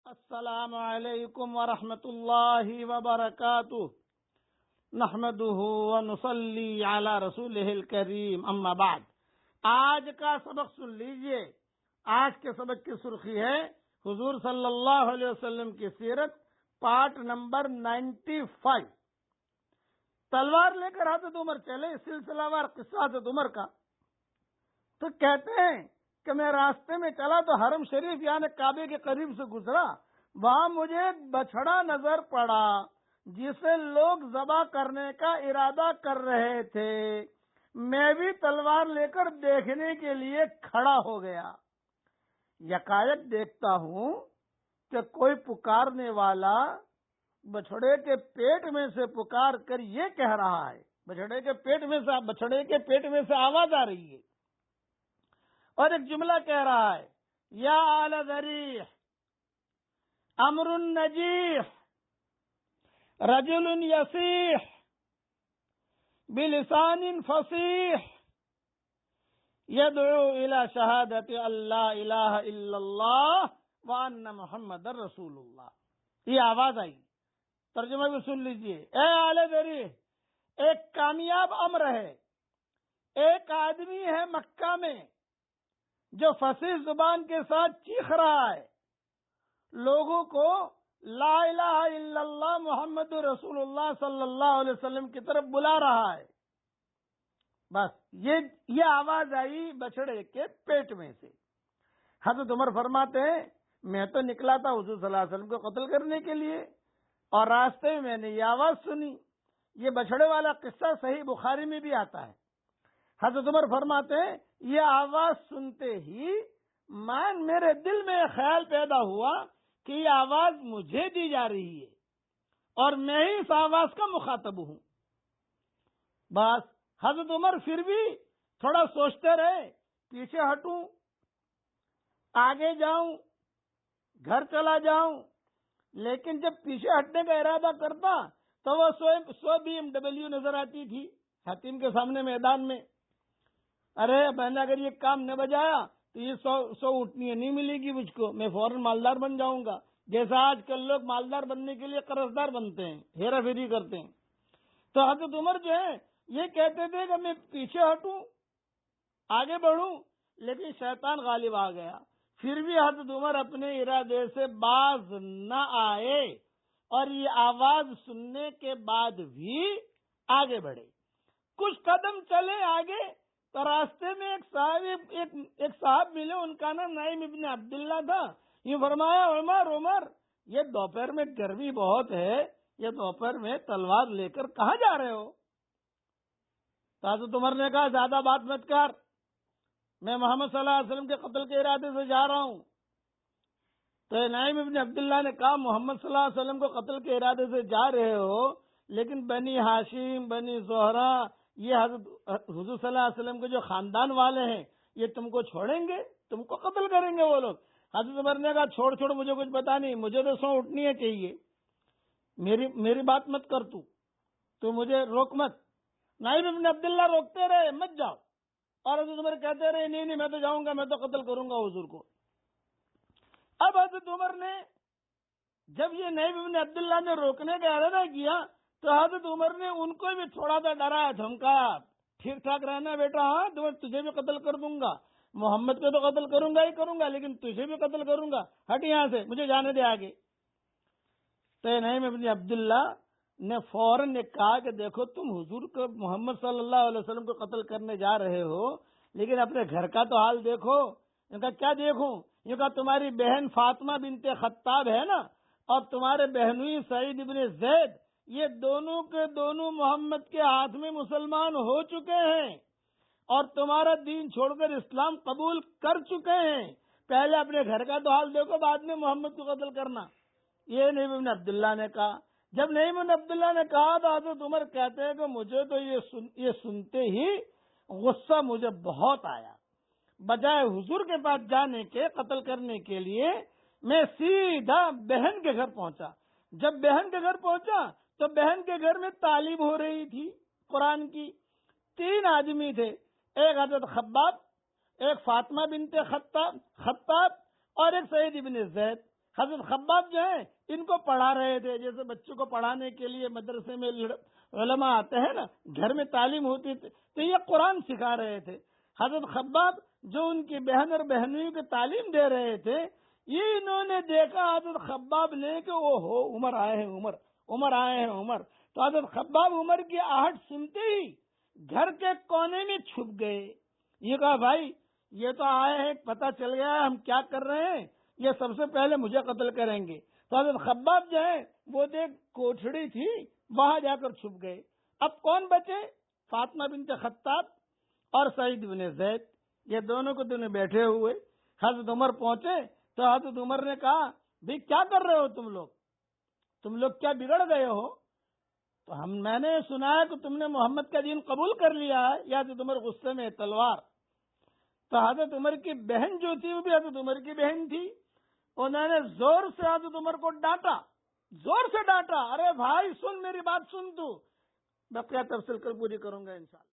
السلام علیکم ورحمۃ اللہ وبرکاتہ نحمده ونصلی علی رسولہ الکریم اما بعد۔ آج کا سبق سن لیجئے۔ آج کے سبق کی سرخی ہے حضور صلی اللہ علیہ وسلم کی سیرت، پارٹ نمبر 95۔ تلوار لے کر حضرت عمر چلے، سلسلہ وار قصہ حضرت عمر کا۔ تو کہتے ہیں کہ میں راستے میں چلا تو حرم شریف یعنی کعبے کے قریب سے گزرا، وہاں مجھے ایک بچھڑا نظر پڑا جسے لوگ ذبح کرنے کا ارادہ کر رہے تھے۔ میں بھی تلوار لے کر دیکھنے کے لیے کھڑا ہو گیا۔ یکایک دیکھتا ہوں کہ کوئی پکارنے والا بچھڑے کے پیٹ میں سے پکار کر یہ کہہ رہا ہے، بچھڑے کے پیٹ میں سے آواز آ رہی ہے اور ایک جملہ کہہ رہا ہے، یا آل ذریح امر نجیح رجل یصیح بلسان فصیح یدعو الی شہادت اللہ الہ الا اللہ وان محمد رسول اللہ۔ یہ آواز آئی، ترجمہ بھی سن لیجئے۔ اے آل ذریح، ایک کامیاب امر ہے، ایک آدمی ہے مکہ میں جو فصیح زبان کے ساتھ چیخ رہا ہے، لوگوں کو لا الہ الا اللہ محمد رسول اللہ صلی اللہ علیہ وسلم کی طرف بلا رہا ہے۔ بس یہ آواز آئی بچڑے کے پیٹ میں سے۔ حضرت عمر فرماتے ہیں، میں تو نکلا تھا حضور صلی اللہ علیہ وسلم کو قتل کرنے کے لیے، اور راستے میں نے یہ آواز سنی۔ یہ بچڑے والا قصہ صحیح بخاری میں بھی آتا ہے۔ حضرت عمر فرماتے ہیں، یہ آواز سنتے ہی میرے دل میں خیال پیدا ہوا کہ یہ آواز مجھے دی جا رہی ہے اور میں ہی اس آواز کا مخاطب ہوں۔ بس حضرت عمر پھر بھی تھوڑا سوچتے رہے، پیچھے ہٹوں، آگے جاؤں، گھر چلا جاؤں، لیکن جب پیچھے ہٹنے کا ارادہ کرتا تو وہ 100 BMW نظر آتی تھی حتیم کے سامنے میدان میں۔ ارے میں نے اگر یہ کام نہ بجایا تو یہ 100 اٹھنی نہیں ملے گی مجھ کو، میں فوراً مالدار بن جاؤں گا، جیسا آج کل لوگ مالدار بننے کے لیے قرضدار بنتے ہیں، ہیرا پھیری کرتے ہیں۔ تو حضرت عمر جو ہے یہ کہتے تھے کہ میں پیچھے ہٹوں، آگے بڑھوں، لیکن شیطان غالب آ گیا۔ پھر بھی حضرت عمر اپنے ارادے سے باز نہ آئے اور یہ آواز سننے کے بعد بھی آگے بڑھے۔ کچھ قدم چلے آگے تو راستے میں ایک صاحب ملے، ان کا نام نعیم ابن عبداللہ تھا۔ یہ فرمایا، عمر یہ دوپہر میں گرمی بہت ہے، یہ دوپہر میں تلوار لے کر کہاں جا رہے ہو؟ تو حضرت عمر نے کہا، زیادہ بات مت کر، میں محمد صلی اللہ علیہ وسلم کے قتل کے ارادے سے جا رہا ہوں۔ تو نعیم ابن عبداللہ نے کہا، محمد صلی اللہ علیہ وسلم کو قتل کے ارادے سے جا رہے ہو، لیکن بنی ہاشم، بنی زہرہ، یہ حضور صلی اللہ علیہ وسلم کے جو خاندان والے ہیں، یہ تم کو چھوڑیں گے؟ تم کو قتل کریں گے وہ لوگ؟ حضرت عمر نے کہا، چھوڑ مجھے کچھ پتا نہیں، مجھے تو 100 اٹھنی ہے چاہیے، میری بات مت کر، تو مجھے روک مت۔ نعیم ابن عبداللہ روکتے رہے، مت جاؤ، اور حضرت عمر کہتے رہے، نہیں میں تو جاؤں گا، میں تو قتل کروں گا حضور کو۔ اب حضرت عمر نے جب یہ نعیم ابن عبداللہ نے روکنے کا ارادہ کیا تو حضرت عمر نے ان کو بھی تھوڑا سا ڈرایا، دھمکایا، ٹھیک ٹھاک رہنا بیٹا، ہاں تجھے بھی قتل کر دوں گا، محمد کو تو قتل کروں گا ہی کروں گا، لیکن تجھے بھی قتل کروں گا، ہٹ یہاں سے، مجھے جانے دے آگے۔ تو نعیم ابن عبداللہ نے فوراً کہا کہ دیکھو، تم حضور کو، محمد صلی اللہ علیہ وسلم کو قتل کرنے جا رہے ہو، لیکن اپنے گھر کا تو حال دیکھو۔ ان کا کیا دیکھوں؟ یہ کہا، تمہاری بہن فاطمہ بنت خطاب ہے نا، اور تمہارے بہنوئی سعید ابن زید، یہ دونوں کے دونوں محمد کے ہاتھ میں مسلمان ہو چکے ہیں اور تمہارا دین چھوڑ کر اسلام قبول کر چکے ہیں۔ پہلے اپنے گھر کا تو حال دیکھو، بعد میں محمد کو قتل کرنا۔ یہ نعیم بن عبداللہ نے کہا۔ جب نعیم بن عبداللہ نے کہا تو حضرت عمر کہتے ہیں کہ مجھے تو یہ سنتے ہی غصہ مجھے بہت آیا۔ بجائے حضور کے پاس جانے کے قتل کرنے کے لیے، میں سیدھا بہن کے گھر پہنچا۔ جب بہن کے گھر پہنچا تو بہن کے گھر میں تعلیم ہو رہی تھی قرآن کی۔ 3 آدمی تھے، ایک حضرت خباب، ایک فاطمہ بنت خطاب اور ایک سعید ابن زید۔ حضرت خباب جو ہیں ان کو پڑھا رہے تھے، جیسے بچوں کو پڑھانے کے لیے مدرسے میں علماء آتے ہیں نا، گھر میں تعلیم ہوتی تھی، تو یہ قرآن سکھا رہے تھے۔ حضرت خباب جو ان کی بہن اور بہنوئی کو تعلیم دے رہے تھے، یہ انہوں نے دیکھا حضرت خباب نے کہ او ہو عمر آئے ہیں، عمر آئے ہیں عمر، تو حضرت خباب عمر کی آہٹ سنتے ہی گھر کے کونے میں چھپ گئے۔ یہ کہا بھائی یہ تو آئے ہیں، پتہ چل گیا ہے ہم کیا کر رہے ہیں، یہ سب سے پہلے مجھے قتل کریں گے۔ تو حضرت خباب جو ہے وہ دیکھ کوٹھڑی تھی، وہاں جا کر چھپ گئے۔ اب کون بچے؟ فاطمہ بنت خطاب اور سعید بن زید، یہ دونوں کو دونوں بیٹھے ہوئے۔ حضرت عمر پہنچے تو حضرت عمر نے کہا بھئی کیا کر رہے ہو تم لوگ کیا بگڑ گئے ہو؟ تو میں نے سنا ہے کہ تم نے محمد کا دین قبول کر لیا ہے۔ یا حضرت عمر غصے میں تلوار۔ تو حضرت عمر کی بہن جو تھی وہ بھی حضرت عمر کی بہن تھی، انہوں نے زور سے حضرت عمر کو ڈانٹا، زور سے ڈانٹا، ارے بھائی سن میری بات سن، تو بقیہ تفصیل کل پوری کروں گا انشاءاللہ۔